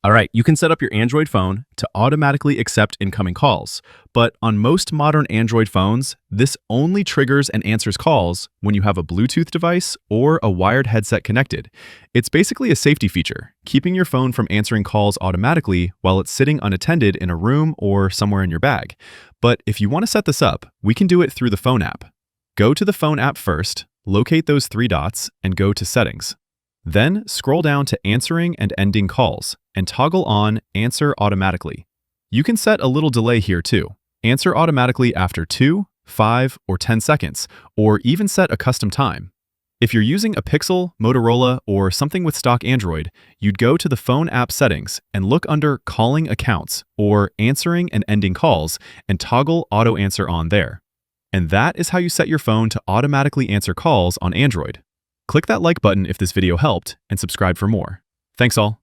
All right, you can set up your Android phone to automatically accept incoming calls, but on most modern Android phones, this only triggers and answers calls when you have a Bluetooth device or a wired headset connected. It's basically a safety feature, keeping your phone from answering calls automatically while it's sitting unattended in a room or somewhere in your bag. But if you want to set this up, we can do it through the phone app. Go to the phone app first, locate those three dots, and go to Settings. Then scroll down to Answering and Ending Calls and toggle on Answer Automatically. You can set a little delay here too. Answer automatically after 2, 5, or 10 seconds, or even set a custom time. If you're using a Pixel, Motorola, or something with stock Android, you'd go to the phone app settings and look under Calling Accounts or Answering and Ending Calls and toggle Auto Answer on there. And that is how you set your phone to automatically answer calls on Android. Click that like button if this video helped and subscribe for more. Thanks all.